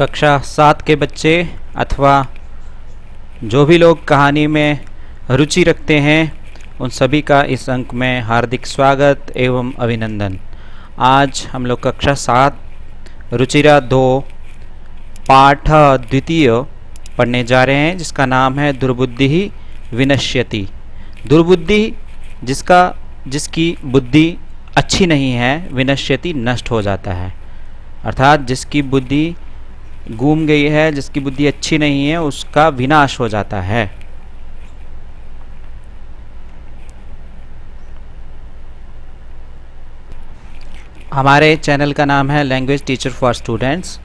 कक्षा 7 के बच्चे अथवा जो भी लोग कहानी में रुचि रखते हैं उन सभी का इस अंक में हार्दिक स्वागत एवं अभिनंदन। आज हम लोग कक्षा 7 रुचिरा 2 पाठ द्वितीय पढ़ने जा रहे हैं, जिसका नाम है दुर्बुद्धि विनश्यति। दुर्बुद्धि जिसकी बुद्धि अच्छी नहीं है, विनश्यति नष्ट हो जाता है। अर्थात जिसकी बुद्धि गूम गई है, जिसकी बुद्धि अच्छी नहीं है, उसका विनाश हो जाता है। हमारे चैनल का नाम है लैंग्वेज टीचर फॉर स्टूडेंट्स।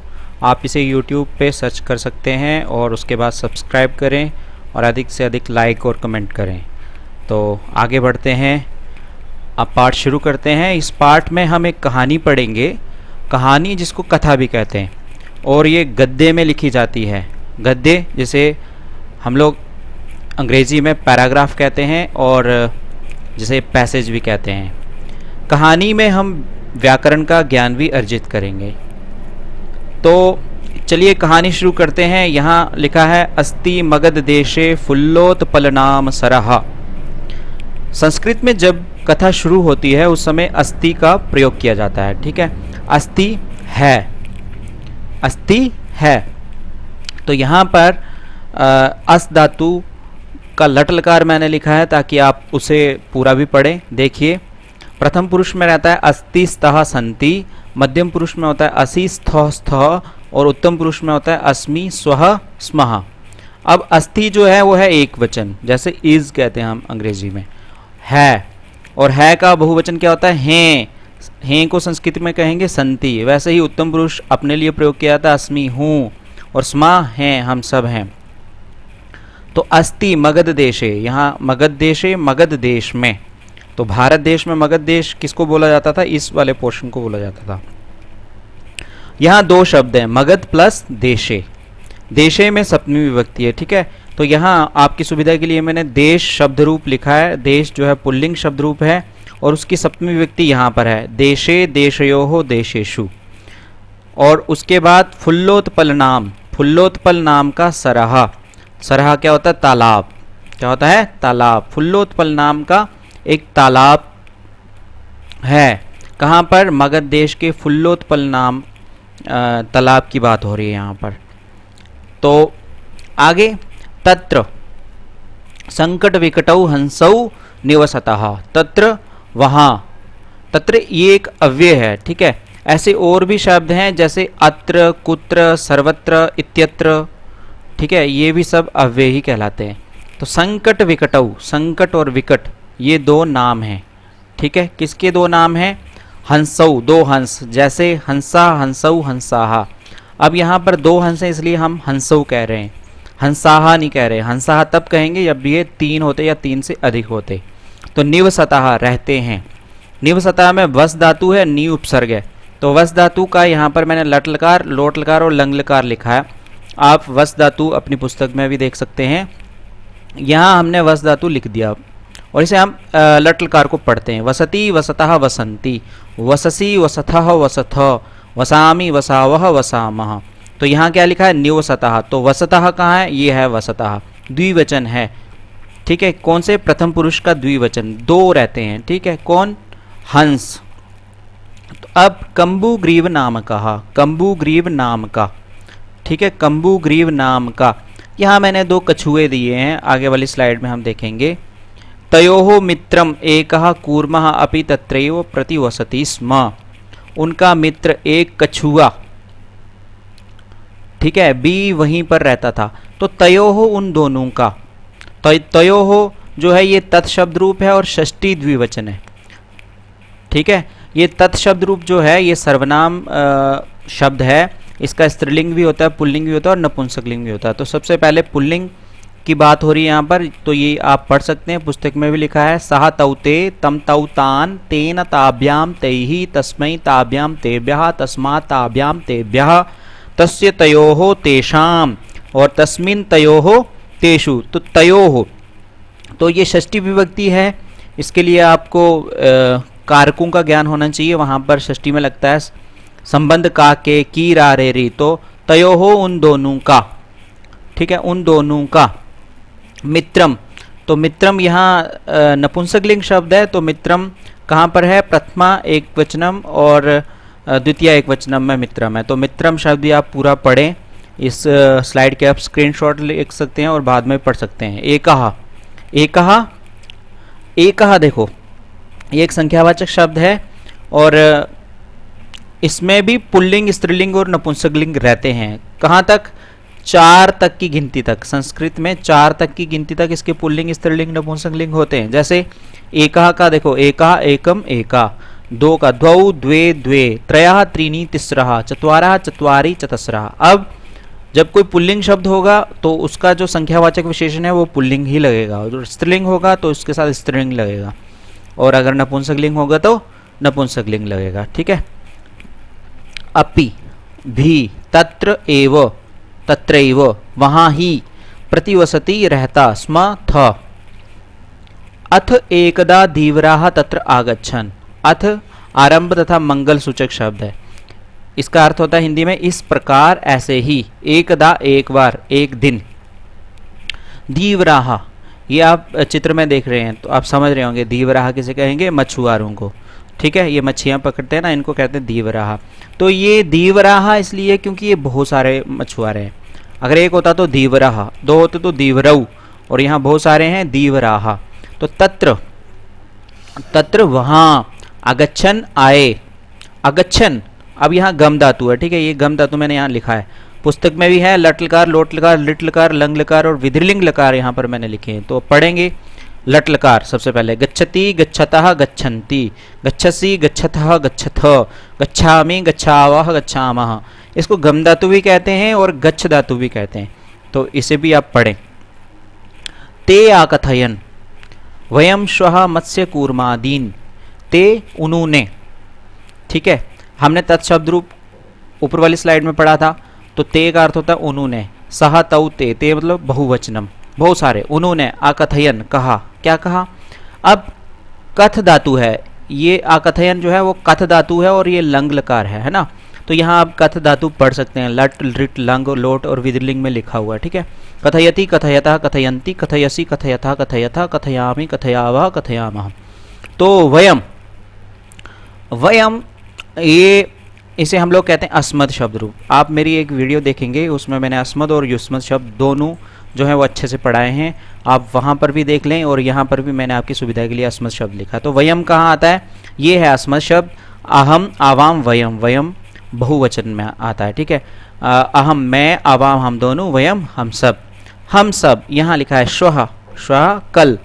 आप इसे यूट्यूब पे सर्च कर सकते हैं और उसके बाद सब्सक्राइब करें और अधिक से अधिक लाइक और कमेंट करें। तो आगे बढ़ते हैं, अब पाठ शुरू करते हैं। इस पाठ में हम एक कहानी पढ़ेंगे, कहानी जिसको कथा भी कहते हैं, और ये गद्य में लिखी जाती है। गद्य जिसे हम लोग अंग्रेज़ी में पैराग्राफ कहते हैं और जिसे पैसेज भी कहते हैं। कहानी में हम व्याकरण का ज्ञान भी अर्जित करेंगे। तो चलिए कहानी शुरू करते हैं। यहाँ लिखा है अस्ति मगध देशे फुल्लोत्पल नाम सरहा। संस्कृत में जब कथा शुरू होती है उस समय अस्ति का प्रयोग किया जाता है। ठीक है, अस्ति है, अस्ति है। तो यहाँ पर अस धातु का लट लकार मैंने लिखा है ताकि आप उसे पूरा भी पढ़ें। देखिए, प्रथम पुरुष में रहता है अस्ति स्तः सन्ति, मध्यम पुरुष में होता है असि स्थः स्थः और उत्तम पुरुष में होता है अस्मि स्वः स्मः। अब अस्ति जो है वो है एक वचन, जैसे इज कहते हैं हम अंग्रेजी में, है। और है का बहुवचन क्या होता है? हैं को संस्कृत में कहेंगे संति। वैसे ही उत्तम पुरुष अपने लिए प्रयोग किया जाता है अस्मि, हूँ, और स्मा हैं, हम सब हैं। तो अस्ति मगध देशे, यहाँ मगध देशे, मगध देश में। तो भारत देश में मगध देश किसको बोला जाता था? इस वाले पोर्शन को बोला जाता था। यहाँ दो शब्द हैं, मगध प्लस देशे। देशे में सप्तमी विभक्ति है। ठीक है, तो यहाँ आपकी सुविधा के लिए मैंने देश शब्द रूप लिखा है। देश जो है पुल्लिंग शब्द रूप है और उसकी सप्तमी विभक्ति यहाँ पर है, देशे देशयोः देशेषु। और उसके बाद फुल्लोत्पल नाम, फुल्लोत्पल नाम का सरहा। सरहा क्या होता है? तालाब। क्या होता है? तालाब। फुल्लोत्पल नाम का एक तालाब है। कहाँ पर? मगध देश के फुल्लोत्पल नाम तालाब की बात हो रही है यहाँ पर। तो आगे, तत्र संकट विकटौ हंसौ निवसतः। तत्र वहाँ, तत्र ये एक अव्यय है। ठीक है, ऐसे और भी शब्द हैं जैसे अत्र, कुत्र, सर्वत्र, इत्यत्र। ठीक है, ये भी सब अव्यय ही कहलाते हैं। तो संकट विकटौ, संकट और विकट ये दो नाम हैं। ठीक है, किसके दो नाम हैं? हंसौ, दो हंस, जैसे हंसा, हंसौ, हंसाहा। अब यहाँ पर दो हंस हैं इसलिए हम हंसौ कह रहे हैं, हंसाहा नहीं कह रहे। हंसाहा तब कहेंगे जब ये तीन होते या तीन से अधिक होते। तो निवसतः रहते हैं। निवसतः में वस धातु है, नी उपसर्ग है। तो वस धातु का यहाँ पर मैंने लट लकार, लोट लकार और लंग लकार लिखा है। आप वस धातु अपनी पुस्तक में भी देख सकते हैं। यहाँ हमने वस धातु लिख दिया और इसे हम लट लकार को पढ़ते हैं। वसति वसतः वसंती, वससी वसथः वसथ, वसामि वसावह वसामः। तो यहाँ क्या लिखा है? निवसतः। तो वसतः कहाँ है? ये है वसतः, द्विवचन है। ठीक है, कौन से? प्रथम पुरुष का द्विवचन, दो रहते हैं। ठीक है, कौन? हंस। तो अब कंबुग्रीव नाम कहा, कंबुग्रीव नाम का। ठीक है, कंबुग्रीव नाम का। यहाँ मैंने दो कछुए दिए हैं, आगे वाली स्लाइड में हम देखेंगे। तयोः मित्रम एकः कूर्मः अपि तत्रैव प्रतिवसति स्म। उनका मित्र एक कछुआ, ठीक है, बी वहीं पर रहता था। तो तयोः उन दोनों का, तयोः जो है ये तत्शब्द रूप है और षष्ठी द्विवचन है। ठीक है, ये तत्शब्द रूप जो है ये सर्वनाम शब्द है। इसका स्त्रीलिंग भी होता है, पुल्लिंग भी होता है और नपुंसकलिंग भी होता है। तो सबसे पहले पुल्लिंग की बात हो रही है यहाँ पर, तो ये आप पढ़ सकते हैं, पुस्तक में भी लिखा है। सह तौते तम तौ तान तेन ताभ्याम तैहि तस्मै ताभ्याम तेभ्यः तस्मात् ताभ्याम तेभ्यः तस्य तयोः तेषाम और तस्मिन् तयोः तेषु। तो तयोः, तो ये षष्ठी विभक्ति है। इसके लिए आपको कारकों का ज्ञान होना चाहिए। वहाँ पर षष्ठी में लगता है संबंध का के की रा रे री, तो तयोहो उन दोनों का, ठीक है, उन दोनों का। मित्रम, तो मित्रम यहाँ नपुंसकलिंग शब्द है, तो मित्रम कहाँ पर है? प्रथमा एक वचनम और द्वितीय एक वचनम में मित्रम है। तो मित्रम शब्द भी आप पूरा पढ़ें, इस स्लाइड के आप स्क्रीनशॉट लिख सकते हैं और बाद में पढ़ सकते हैं। एकहा, एकहा, एकहा देखो ये एक संख्यावाचक शब्द है और इसमें भी पुल्लिंग, स्त्रीलिंग और नपुंसकलिंग रहते हैं। कहाँ तक? 4 तक की गिनती तक। संस्कृत में 4 तक की गिनती तक इसके पुल्लिंग, स्त्रीलिंग, नपुंसकलिंग होते हैं। जैसे एकः का देखो, एकः एकम एका, 2 का द्वौ द्वे द्वे, त्रयः त्रीणि तिस्रः, चत्वारः चत्वारि चतस्रः। अब जब कोई पुल्लिंग शब्द होगा तो उसका जो संख्यावाचक विशेषण है वो पुल्लिंग ही लगेगा, और जो स्त्रीलिंग होगा तो उसके साथ स्त्रीलिंग लगेगा, और अगर नपुंसकलिंग होगा तो नपुंसकलिंग लगेगा, ठीक है। अपि, भी, तत्र एव, तत्रैव, वहाँ ही, प्रतिवसति रहता स्म था। अथ एकदा धीवराः तत्र आगच्छन्। अथ आरंभ तथा मंगल सूचक शब्द है। इसका अर्थ होता है हिंदी में इस प्रकार, ऐसे ही, एकदा एक बार, एक दिन। धीवराः, ये आप चित्र में देख रहे हैं तो आप समझ रहे होंगे, धीवराः किसे कहेंगे? मछुआरों को, ठीक है। ये मच्छियाँ पकड़ते हैं ना, इनको कहते हैं धीवराः। तो ये धीवराः इसलिए क्योंकि ये बहुत सारे मछुआरे हैं। अगर एक होता तो धीवराः, 2 होते तो धीवरऊ, और यहाँ बहुत सारे हैं धीवराः। तो तत्र, तत्र वहाँ, अगच्छन आए, अगच्छन, अब यहाँ गम धातु है, ठीक है, ये गम धातु मैंने यहाँ लिखा है, पुस्तक में भी है। लट लकार, लोट लकार, लिट लकार, लंग लकार और विधिलिंग लकार यहाँ पर मैंने लिखे हैं, तो पढ़ेंगे। लट लकार सबसे पहले, गच्छति, गच्छतः, गच्छन्ति, गच्छसि, गच्छतः, गच्छथ, गच्छामि, गच्छावः, गच्छामः। इसको गम धातु भी कहते हैं और गच्छ धातु भी कहते हैं, तो इसे भी आप पढ़ें। ते आकथयन, वयम श्वः मत्स्य कूर्मादीन, ते उन्होंने, ठीक है। हमने तत्शब्द रूप ऊपर वाली स्लाइड में पढ़ा था, तो ते का अर्थ होता है उन्होंने, सह तौ ते, ते मतलब बहुवचनम, बहुत सारे। उन्होंने, आकथयन, कहा, क्या कहा? अब कथ धातु है, ये आकथयन जो है वो कथ धातु है और ये लंग लकार है ना। तो यहाँ आप कथ धातु पढ़ सकते हैं, लट, लिट, लंग, लोट और विधिलिंग में लिखा हुआ है, ठीक है। कथयति, कथयतः, कथयन्ति, कथयसि, कथयतः, कथयतः, कथयामि, कथयावः, कथयामः। तो वयम, वयम, ये इसे हम लोग कहते हैं अस्मद शब्द रूप। आप मेरी एक वीडियो देखेंगे, उसमें मैंने अस्मद और युष्मद शब्द दोनों जो है वो अच्छे से पढ़ाए हैं, आप वहाँ पर भी देख लें, और यहाँ पर भी मैंने आपकी सुविधा के लिए अस्मद शब्द लिखा। तो वयम कहाँ आता है? ये है अस्मद शब्द। अहम, आवाम, वयम, वयम बहुवचन में आता है, ठीक है। अहम मैं, आवाम हम दोनों, वयम हम सब, हम सब। यहाँ लिखा है श्वः, श्वः कल,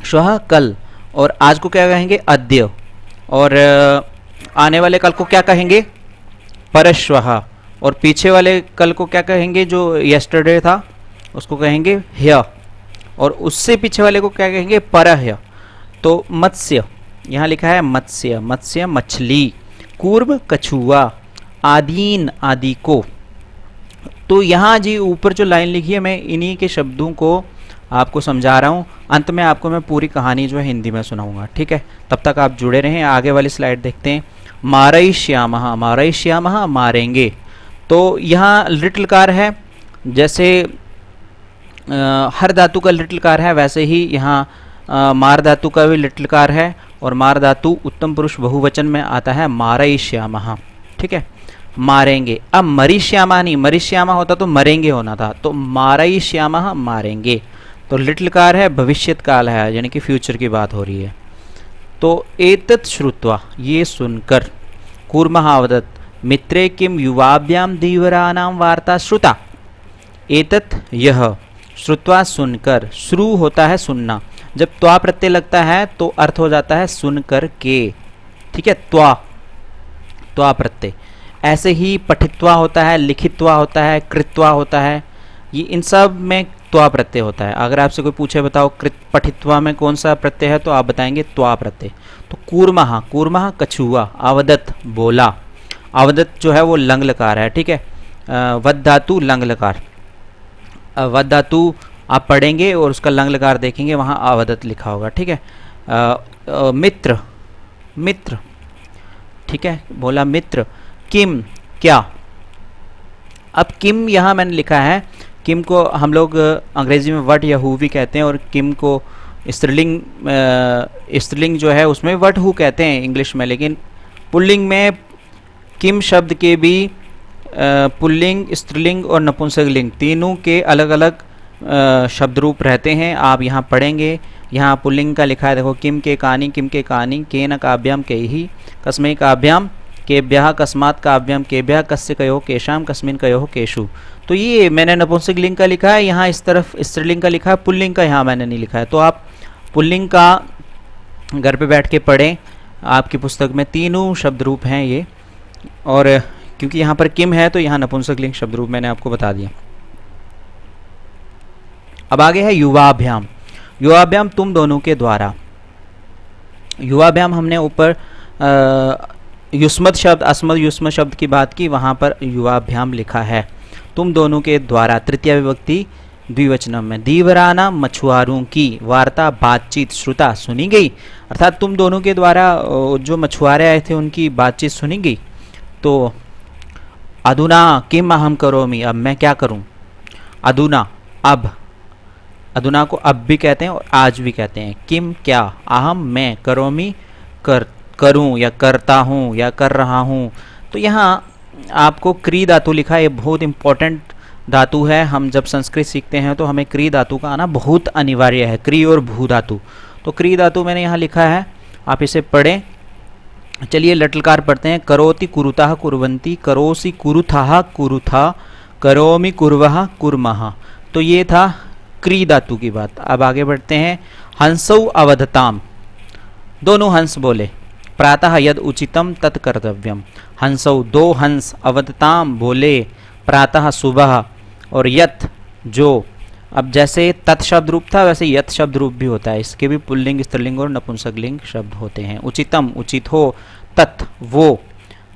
श्वः कल, और आज को क्या कहेंगे? अद्य, और आने वाले कल को क्या कहेंगे? परश्वः, और पीछे वाले कल को क्या कहेंगे? जो यस्टरडे था उसको कहेंगे ह्य, और उससे पीछे वाले को क्या कहेंगे? परह्य। तो मत्स्य, यहाँ लिखा है मत्स्य, मत्स्य मछली, कूर्म कछुआ, आदीन आदि को। तो यहाँ जी ऊपर जो लाइन लिखी है मैं इन्हीं के शब्दों को आपको समझा रहा हूँ। अंत में आपको मैं पूरी कहानी जो है हिंदी में सुनाऊंगा, ठीक है। तब तक आप जुड़े रहें। आगे वाली स्लाइड देखते हैं। मारयिष्यामः, मारयिष्यामः मारेंगे। तो यहाँ लिट लकार है, जैसे हर धातु का लिट लकार है वैसे ही यहाँ मार धातु का भी लिट लकार है, और मार धातु उत्तम पुरुष बहुवचन में आता है मारयिष्यामः, ठीक है, मारेंगे। अब मरीष्यामा नहीं, मरीष्यामा होता तो मरेंगे होना था, तो मारयिष्यामः मारेंगे। तो लिट लकार है, भविष्यत काल है, यानी कि फ्यूचर की बात हो रही है। तो एतत् श्रुत्वा, ये सुनकर, कूर्मः वदत्, मित्रे किम युवाभ्याम धीवराणां वार्ता श्रुता। एतत् यह, श्रुत्वा सुनकर, श्रु होता है सुनना, जब त्वा प्रत्यय लगता है तो अर्थ हो जाता है सुनकर के, ठीक है, त्वा, त्वा प्रत्यय। ऐसे ही पठित्वा होता है, लिखित्वा होता है, कृत्वा होता है, ये इन सब में त्वा प्रत्यय होता है। अगर आपसे कोई पूछे बताओ पठित्वा में कौन सा प्रत्यय है तो आप बताएंगे त्वा प्रत्यय। तो कूर्मः, कूर्मः कछुआ, अवदत् बोला, अवदत् जो है वो लंग लकार है, ठीक है। वद धातु लंग लकार, वद धातु आप पढ़ेंगे और उसका लंग लकार देखेंगे, वहाँ अवदत् लिखा होगा, ठीक है। मित्र, मित्र, ठीक है, बोला मित्र, किम क्या, अब किम यहाँ मैंने लिखा है, किम को हम लोग अंग्रेजी में वट या हु भी कहते हैं, और किम को स्त्रीलिंग जो है उसमें वट हु कहते हैं इंग्लिश में, लेकिन पुल्लिंग में किम शब्द के भी पुल्लिंग, स्त्रीलिंग और नपुंसकलिंग तीनों के अलग अलग शब्द रूप रहते हैं। आप यहाँ पढ़ेंगे, यहाँ पुल्लिंग का लिखा है, देखो किम के कानी, के न काव्याम के ही, कस्मै काव्याम केभ्यः, कस्मात् काव्याम केभ्यः, कस्य कयोः केशाम, कस्मिन् कयोः केषु। तो ये मैंने नपुंसकलिंग का लिखा है, यहाँ इस तरफ स्त्रीलिंग का लिखा है, पुल्लिंग का यहाँ मैंने नहीं लिखा है। तो आप पुल्लिंग का घर पे बैठ के पढ़ें, आपकी पुस्तक में तीनों शब्द रूप हैं ये, और क्योंकि यहाँ पर किम है तो यहाँ नपुंसकलिंग शब्द रूप मैंने आपको बता दिया। अब आगे है युवाभ्याम। युवाभ्याम तुम दोनों के द्वारा। युवाभ्याम हमने ऊपर युष्मत शब्द, अस्मद युष्मत शब्द की बात की, वहाँ पर युवाभ्याम लिखा है तुम दोनों के द्वारा, तृतीय विभक्ति द्विवचनम में। दीवराना मछुआरों की वार्ता बातचीत श्रुता सुनी गई, अर्थात तुम दोनों के द्वारा जो मछुआरे आए थे उनकी बातचीत सुनी गई। तो अधुना किम अहम करोमि, अब मैं क्या करूं। अधुना, अब, अधुना को अब भी कहते हैं और आज भी कहते हैं। किम क्या, अहम मैं, करोमि करूं या करता हूं या कर रहा हूं। तो यहाँ आपको क्री धातु लिखा है, ये बहुत इंपॉर्टेंट धातु है। हम जब संस्कृत सीखते हैं तो हमें क्री धातु का आना बहुत अनिवार्य है, क्री और भू धातु। तो क्री धातु मैंने यहाँ लिखा है, आप इसे पढ़ें। चलिए लटलकार पढ़ते हैं। करोति कुरुतः कुर्वन्ति, करोसि कुरुथः कुरुथा, करोमि कुर्वः कुर्मः। तो ये था क्री धातु की बात। अब आगे बढ़ते हैं। हंसौ अवधताम, दोनों हंस बोले। प्रातः यद उचितम तत् कर्तव्यम, हंसौ दो हंस, अवधताम बोले प्रातः सुबह, और यत जो, अब जैसे तत् शब्द रूप था वैसे यत शब्द रूप भी होता है, इसके भी पुल्लिंग, स्त्रीलिंग और नपुंसकलिंग शब्द होते हैं। उचितम उचित हो, तत् वो,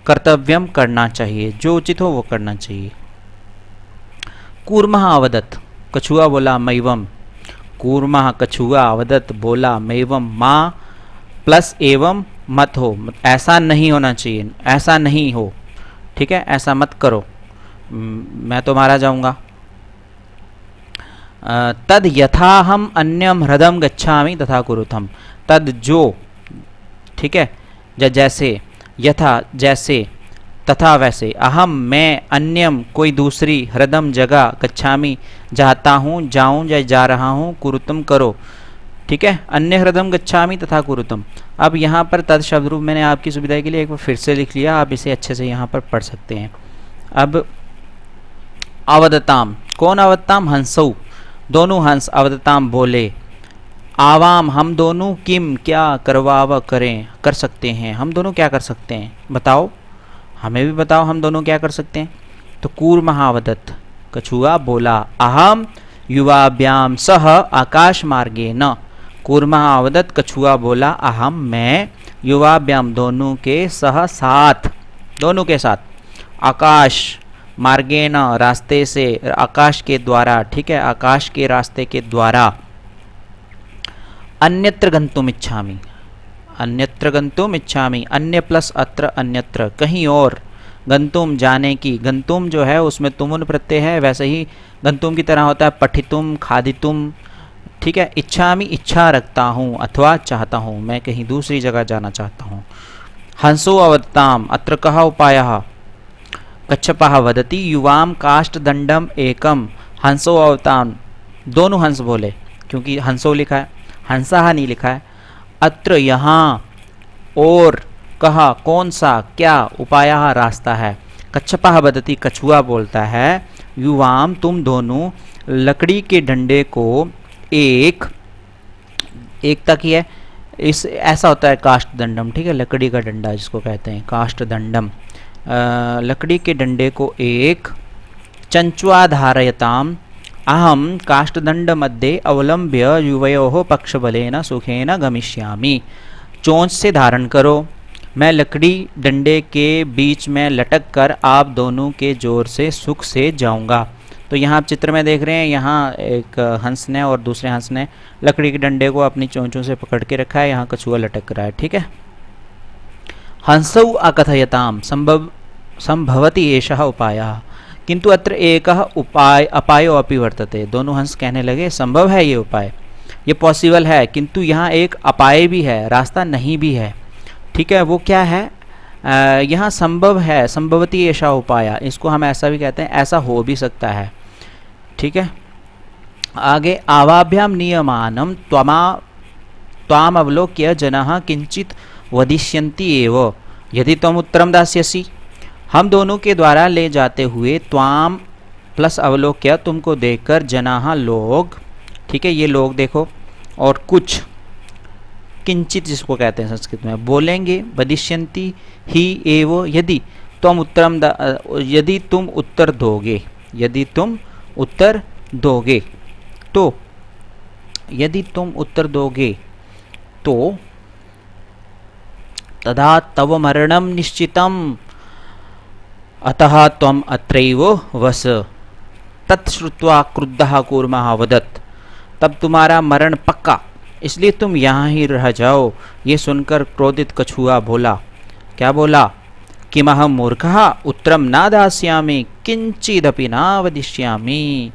कर्तव्यम करना चाहिए, जो उचित हो वो करना चाहिए। कूर्मः अवदत्, कछुआ बोला मैवम, कूर्मः कछुआ, अवदत् बोला मैवम, माँ प्लस एवं मत हो, ऐसा नहीं होना चाहिए, ऐसा नहीं हो, ठीक है, ऐसा मत करो, मैं तो मारा जाऊंगा। तद यथा हम अन्यम हृदम गच्छामि तथा कुरुथम, तद जो, ठीक है, जैसे, यथा जैसे, तथा वैसे, अहम मैं, अन्यम कोई दूसरी, हृदम जगह, गच्छामि जाता हूँ, जाऊँ या जा रहा हूँ, कुरुतम करो, ठीक है, अन्य हृदम गच्छामि तथा कुरुतम। अब यहाँ पर तद शब्द रूप मैंने आपकी सुविधा के लिए एक बार फिर से लिख लिया, आप इसे अच्छे से यहाँ पर पढ़ सकते हैं। अब अवदताम, कौन अवदताम, हंसौ, दोनों हंस, अवदताम बोले, आवाम हम दोनों, किम क्या, करवाव करें, कर सकते हैं, हम दोनों क्या कर सकते हैं, बताओ, हमें भी बताओ हम दोनों क्या कर सकते हैं। तो कूर्मः अवदत्, कछुआ बोला, अहम युवाभ्याम सह आकाश मार्गे न, कूर्मः अवदत् कछुआ बोला, अहम मैं, युवाभ्याम दोनों के, सह साथ, दोनों के साथ, आकाश मार्गेण रास्ते से, आकाश के द्वारा, ठीक है, आकाश के रास्ते के द्वारा, अन्यत्र गंतुम इच्छामि, अन्यत्र गंतुम इच्छामि, अन्य प्लस अत्र अन्यत्र, कहीं और, गंतुम जाने की, गंतुम जो है उसमें तुमुन प्रत्यय है, वैसे ही गंतुम की तरह होता है पठितुम, खादितुम, ठीक है। इच्छामि इच्छा रखता हूँ अथवा चाहता हूँ, मैं कहीं दूसरी जगह जाना चाहता हूँ। हंसो अवदताम, अत्र कः उपायः, कच्छपः वदति युवाम काष्ठदंडम एकम, हंसो अवताम, दोनों हंस बोले, क्योंकि हंसो लिखा है, हंसा नहीं लिखा है। अत्र यहाँ, और, कहा कौन सा, क्या, उपायः रास्ता है। कच्छपः वदति कछुआ बोलता है, युवाम तुम दोनों, लकड़ी के डंडे को एक तक ही है, इस ऐसा होता है काष्ठदंडम, ठीक है, लकड़ी का डंडा जिसको कहते हैं काष्ठदंडम, लकड़ी के डंडे को एक, चंचुआ धारयताम, अहम काष्ठदंड मध्ये अवलंब्य युवयोः पक्षबलेन सुखेन गमिष्यामि, चोंच से धारण करो, मैं लकड़ी डंडे के बीच में लटक कर आप दोनों के जोर से सुख से जाऊंगा। तो यहाँ आप चित्र में देख रहे हैं, यहाँ एक हंस ने और दूसरे हंस ने लकड़ी के डंडे को अपनी चोंचों से पकड़ के रखा है, यहाँ कछुआ लटक रहा है, ठीक है। हंसौ अकथयताम संभवति एषः उपायः, किंतु अत्र एकः उपाय अपायो अपि वर्तते। दोनों हंस कहने लगे संभव है ये उपाय, ये पॉसिबल है, किंतु यहाँ एक अपाय भी है, रास्ता नहीं भी है। ठीक है, वो क्या है? यहाँ संभव है, संभवती ऐसा उपाय, इसको हम ऐसा भी कहते हैं, ऐसा हो भी सकता है। ठीक है, आगे आवाभ्याम नियमानम त्वाम अवलोक्य जनाः किंचित वदिष्यन्ति एव यदि त्वम उत्तरम दास्यसि। हम दोनों के द्वारा ले जाते हुए त्वाम प्लस अवलोक्य, तुमको देखकर जनाः लोग, ठीक है, ये लोग देखो, और कुछ किंचित जिसको कहते हैं संस्कृत में, बोलेंगे, वदिष्यन्ति ही एव यदि तुम यदि तुम उत्तर दोगे, यदि तुम उत्तर दोगे, तो यदि तुम उत्तर दोगे तो तदा तव मरणम निश्चितम अतः त्वम अत्रैव वस। तत्श्रुत्वा क्रुद्धः कूर्मः वदत्, तब तुम्हारा मरण पक्का, इसलिए तुम यहाँ ही रह जाओ। ये सुनकर क्रोधित कछुआ बोला, क्या बोला? किमहं मूर्खः उत्तरं न दास्यामि किंचिदपि न वदिष्यामि।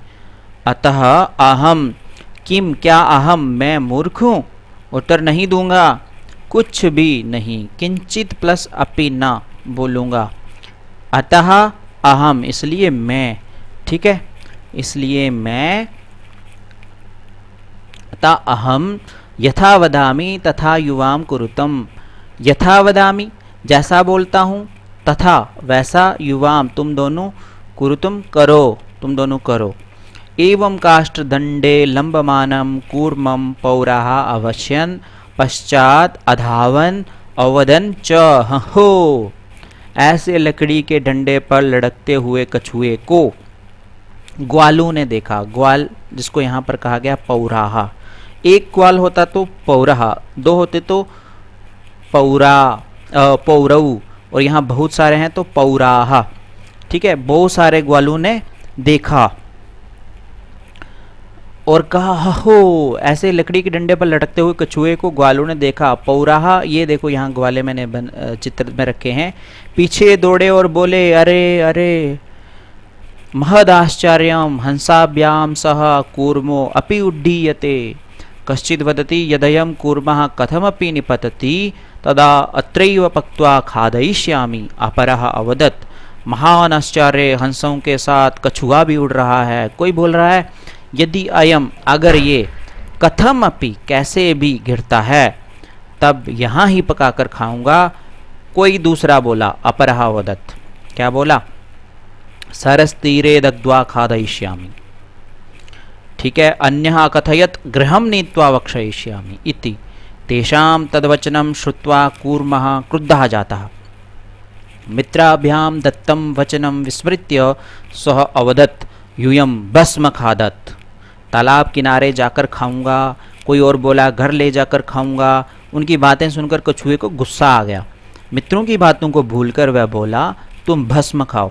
अतः अहम, किम क्या अहम, मैं मूर्ख हूँ, उत्तर नहीं दूंगा, कुछ भी नहीं, किंचित प्लस अपि न बोलूँगा। अतः अहम, इसलिए मैं, ठीक है, इसलिए मैं, अतः अहम यथा वदामि तथा युवाम कुरुतम, यथा वदामि जैसा बोलता हूँ, तथा वैसा युवाम तुम दोनों, कुरुतम करो, तुम दोनों करो। एवं काष्ठदंडे लंबमानं कूर्मं पौराः अवश्यन् पश्चात अधावन अवदन च हो। ऐसे लकड़ी के डंडे पर लड़कते हुए कछुए को ग्वालों ने देखा। ग्वाल जिसको यहाँ पर कहा गया पौराहा, एक ग्वाल होता तो पौराहा, दो होते तो पौरऊ, और यहाँ बहुत सारे हैं तो पौराहा। ठीक है, बहुत सारे ग्वालों ने देखा और कहा, हो, ऐसे लकड़ी के डंडे पर लटकते हुए कछुए को ग्वालों ने देखा। पौराहा, ये देखो यहाँ ग्वाले मैंने चित्र में रखे हैं। पीछे दौड़े और बोले, अरे अरे, महदाश्चर्यम हंसाभ्याम सह कूर्मो अपि उड्डीयते। कश्चित् वदति यदयं कूर्मः कथमपि निपतति तदा अत्रैव पक्त्वा खादयिष्यामि। अपरः अवदत्, महान आश्चर्य, हंसों के साथ कछुआ भी उड़ रहा है। कोई बोल रहा है, यदि अयम, अगर ये, कथम अपि, कैसे भी गिरता है, तब यहाँ ही पकाकर खाऊंगा। कोई दूसरा बोला, अपरः वदत्, क्या बोला? सरस तीरे दग्ध्वा खादयिष्यामि। ठीक है, अन्यः कथयत् गृहं नीत्वा वक्षयिष्यामि इति। तेषां तद्वचनं श्रुत्वा कूर्मः क्रुद्धः जातः। मित्राभ्यां दत्तं वचनं विस्मृत्य सः अवदत्, यूयं भस्म खादत्। तालाब किनारे जाकर खाऊंगा, कोई और बोला घर ले जाकर खाऊंगा। उनकी बातें सुनकर कछुए को गुस्सा आ गया। मित्रों की बातों को भूलकर वह बोला, तुम भस्म खाओ।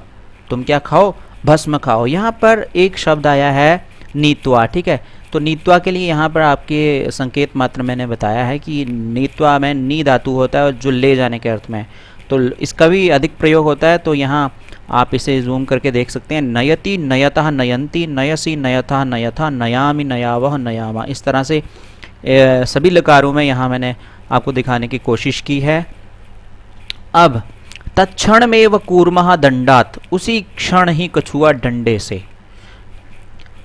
तुम क्या खाओ? भस्म खाओ। यहाँ पर एक शब्द आया है नीत्वा। ठीक है, तो नीत्वा के लिए यहाँ पर आपके संकेत मात्र मैंने बताया है कि नीत्वा में नी धातु होता है, जो ले जाने के अर्थ में, तो इसका भी अधिक प्रयोग होता है। तो यहाँ आप इसे जूम करके देख सकते हैं, नयति नयतः नयंती, नयसी नयथा नयथा, नयामि नयावह नयामा। इस तरह से सभी लकारों में यहाँ मैंने आपको दिखाने की कोशिश की है। अब तत्क्षण में व कूर्मः दंडात, उसी क्षण ही कछुआ डंडे से,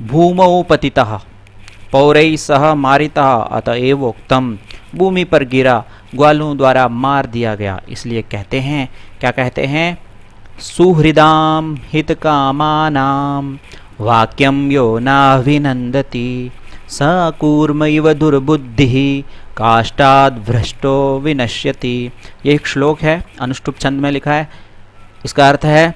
भूमौ पतितः पौरैः सह मारितः अतएव उक्तम, भूमि पर गिरा, ग्वालों द्वारा मार दिया गया। इसलिए कहते हैं, क्या कहते हैं? सुहृदाम हितकामानाम वाक्यम यो नाभिनंदति स कूर्म इव दुर्बुद्धिः काष्ठाद् भ्रष्टो विनश्यति। ये एक श्लोक है, अनुष्टुप छंद में लिखा है। इसका अर्थ है,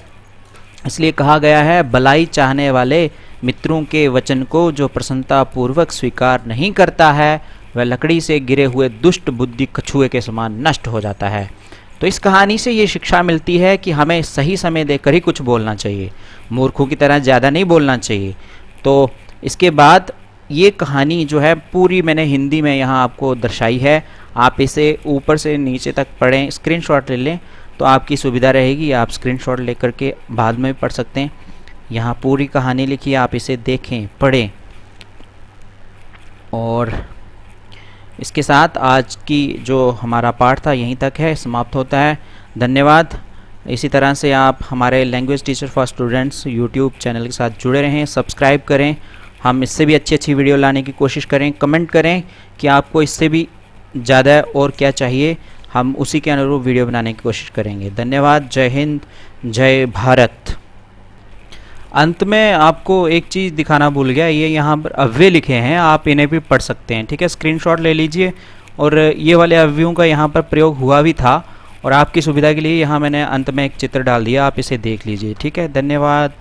इसलिए कहा गया है, भलाई चाहने वाले मित्रों के वचन को जो प्रसन्नता पूर्वक स्वीकार नहीं करता है, वह लकड़ी से गिरे हुए दुष्ट बुद्धि कछुए के समान नष्ट हो जाता है। तो इस कहानी से ये शिक्षा मिलती है कि हमें सही समय देकर ही कुछ बोलना चाहिए, मूर्खों की तरह ज़्यादा नहीं बोलना चाहिए। तो इसके बाद ये कहानी जो है पूरी मैंने हिंदी में यहाँ आपको दर्शाई है। आप इसे ऊपर से नीचे तक पढ़ें, स्क्रीनशॉट ले लें तो आपकी सुविधा रहेगी। आप स्क्रीनशॉट लेकर के बाद में पढ़ सकते हैं। यहाँ पूरी कहानी लिखी है, आप इसे देखें, पढ़ें। और इसके साथ आज की जो हमारा पाठ था यहीं तक है, समाप्त होता है। धन्यवाद। इसी तरह से आप हमारे language teacher for students YouTube channel के साथ जुड़े रहें, सब्सक्राइब करें। हम इससे भी अच्छी अच्छी वीडियो लाने की कोशिश करें। कमेंट करें कि आपको इससे भी ज़्यादा और क्या चाहिए, हम उसी के अनुरूप वीडियो बनाने की कोशिश करेंगे। धन्यवाद। जय हिंद, जय भारत। अंत में आपको एक चीज़ दिखाना भूल गया, ये यहाँ पर अव्यय लिखे हैं, आप इन्हें भी पढ़ सकते हैं। ठीक है, स्क्रीनशॉट ले लीजिए। और ये वाले अव्ययों का यहाँ पर प्रयोग हुआ भी था, और आपकी सुविधा के लिए यहाँ मैंने अंत में एक चित्र डाल दिया, आप इसे देख लीजिए। ठीक है, धन्यवाद।